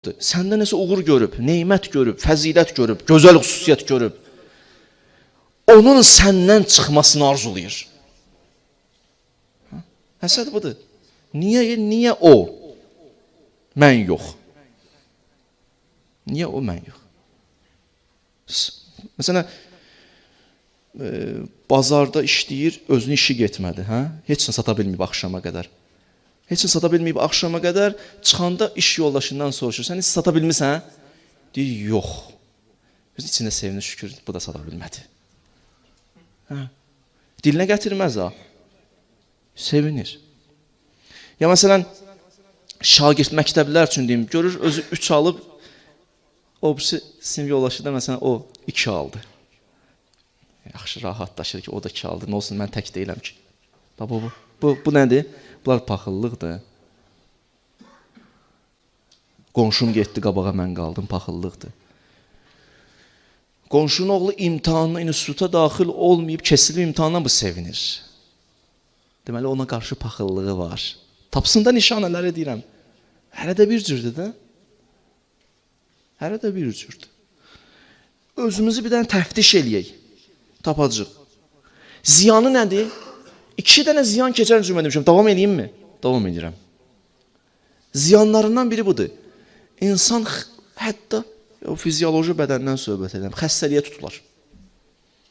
Səndə nəsə uğur görüb, neymət görüb, fəzilət görüb, gözəl xüsusiyyət görüb, onun səndən çıxmasını arzulayır. Həsəd budur. Niyə o? Mən yox. Niyə o, mən yox? Məsələn, bazarda işləyir, özünün işi getmədi. Heç nə sata bilməyib axşama qədər. Heç nə sata bilməyib axşama qədər, çıxanda iş yoldaşından soruşur, sən heç sata bilmirsən? Deyir, yox. Öz içində sevinir, şükür, bu da sata bilmədi. Dilinə gətirməz ha. Sevinir. Ya məsələn, şagird məktəblər üçün deyim, görür, özü 3 alıb, o birisi sinif yoldaşı da məsələn, o 2 aldı. Yaxşı, rahatlaşır ki, o da 2 aldı. Nə olsun, mən tək deyiləm ki. Bu nədir? Bunlar paxıllıqdır. Qonşum getdi qabağa, mən qaldım, paxıllıqdır. Qonşunun oğlu imtahanla instituta daxil olmayıb, kesilib imtahandan bu sevinir. Deməli, ona qarşı paxıllığı var. Tapsında nişanələri deyirəm. Hələ də bir cürdür da. Hələ də bir cürdür. Özümüzü bir dənə təftiş eləyək. Tapacaq. Ziyanı nədir? 2 dənə ziyan keçən cümlə demişəm. Davam edeyim mi? Davam edirəm. Ziyanlarından biri budur. İnsan hətta fizioloji bədəndən söhbət edirəm. Xəstəliyə tutular.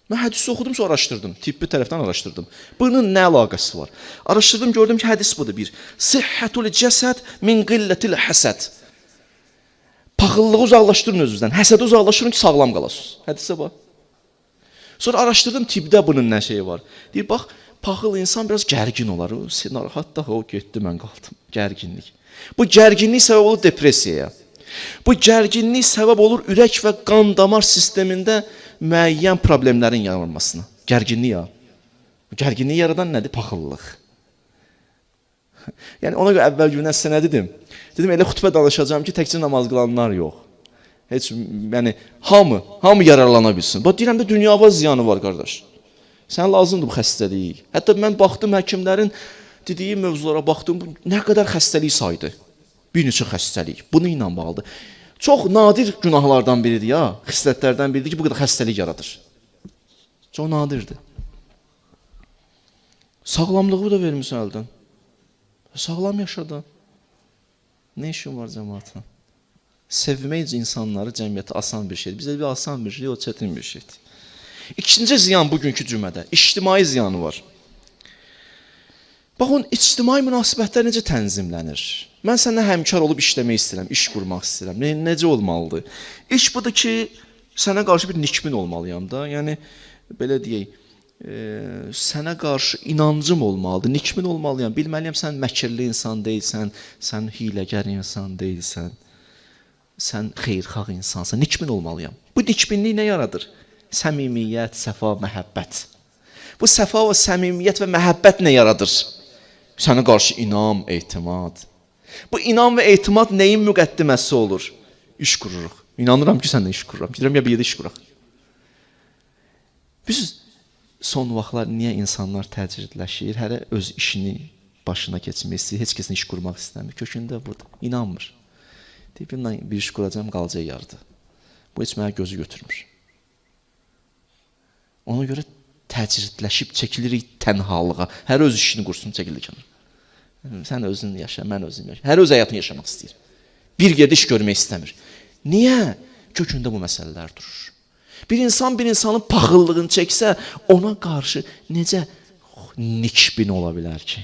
Mən hədisi oxudum, sonra araşdırdım. Tibbi tərəfdən araşdırdım. Bunun nə əlaqəsi var? Araşdırdım, gördüm ki, hədis budur. Bir, sihhətul cəsəd min qillətil həsəd. Paxıllığı uzaqlaşdırın özünüzdən. Həsədi uzaqlaşdırın ki, sağlam qalasınız. Hədisə bax. Sonra araşdırdım, tibdə bunun nə şeyi var. Deyir, bax, paxıl insan biraz gərgin olar. Narahat o getdi, mən qaldım. Gərginlik. Bu gərginlik səbəb olur depressiyaya. Bu gərginlik səbəb olur ürək və qan damar sistemində müəyyən problemlərin yaranmasına. Gərginlik ya. Gərginliyi yaradan nədir? Paxıllıq. Yəni ona görə əvvəl gündən sizə nə dedim? Dedim, elə xütbə danışacağım ki, təkcə namaz qılanlar yox. Heç, yəni, hamı yararlana bilsin. Bax, deyirəm də dünyava ziyanı var, qardaş. Sən lazımdır bu xəstəlik. Hətta mən baxdım, həkimlərin dediyi mövzulara baxdım, nə qədər xəstəlik saydı. Bir neçə xəstəlik. Bunu ilə bağlıdır. Çox nadir günahlardan biridir ya, xislətlərdən biridir ki, bu qədər xəstəlik yaradır. Çox nadirdir. Sağlamlığı da vermişsən əldən. Sağlam yaşadın. Nə işin var cəmaatın? Sevmək insanları cəmiyyətə asan bir şeydir. Bizə bir asan bir şey, o çətin bir şeydir. İkinci ziyan bugünkü cümlədə, ictimai ziyanı var. Baxın, ictimai münasibətlər necə tənzimlənir? Mən səndən həmkar olub işləmək istəyirəm, iş qurmaq istəyirəm. Necə olmalıdır? İş budur ki, sənə qarşı bir nikmin olmalıyam da. Yəni, belə deyək, sənə qarşı inancım olmalıdır, nikmin olmalıyam. Bilməliyəm, sən məkirli insan deyilsən, sən hiləgər insan deyilsən, sən xeyirxah insansan, nikmin olmalıyam. Bu nikminlik nə yaradır? Səmimiyyət, səfa, məhəbbət. Bu səfa və səmimiyyət və məhəbbət nə yaradır? Sənə qarşı inam, etimad. Bu inam və etimad nəyin müqəddiməsi olur? İş qururuq. İnanıram ki, səndən iş qururam. Gidirəm ya bir yerdə iş quraq. Biz son vaxtlar niyə insanlar təcridləşir? Hələ öz işini başına keçmək istəyir, heç kəsin iş qurmaq istəmir. Kökündə budur. İnanmır. Deyib, bir iş quracam, qalacaq yardı. Bu heç mənə gözü götürmür. Ona görə təcridləşib çəkilirik tənhalığa. Hər öz işini qursun, çəkilir kənar. Sən özün yaşa, mən özüm yaşa. Hər öz həyatını yaşamaq istəyir. Bir yerdə iş görmək istəmir. Niyə? Kökündə bu məsələlər durur. Bir insan bir insanın paxıllığını çəksə, ona qarşı necə nikbin ola bilər ki?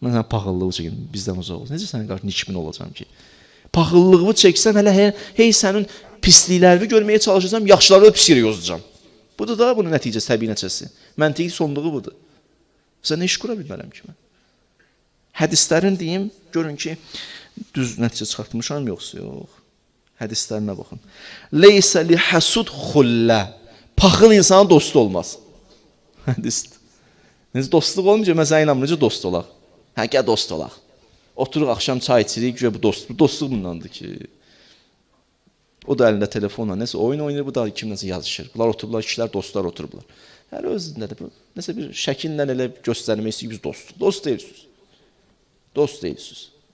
Mən sənə paxıllığı çəkim, bizdən uzaq olsun. Necə sənə qarşı nikbin olacam ki? Paxıllığımı çəksəm, hələ hey sənin pisliklərini görməyə çalışacağım, yaxşıları da pis yerə yozacağam. Budur da bunun nəticəsi, təbii nəticəsi. Məntiqi sonluğu budur. Sən nə iş qura bilmərəm ki mən? Hədislərin deyim, görün ki, düz nəticə çıxartmışam, yoxsa yox. Hədislərinə baxın. Leysə li həsud xullə. Paxıl insanın dostu olmaz. Hədisdir. Necə dostluq olmayacaq, mən sənə inanmır, necə dost olaq? Gəl dost olaq. Oturuq, axşam çay içirik, güya bu dostluq bundandır ki. O da əlində telefonla, nəsə oyun oynayır, bu da kimləsə yazışır. Bunlar oturublar, kişilər, dostlar oturublar. Hər özündədir. Nəsə bir şəkillə elə göstərmək istəyir, biz dost deyilsiniz. Dost deyilsiniz.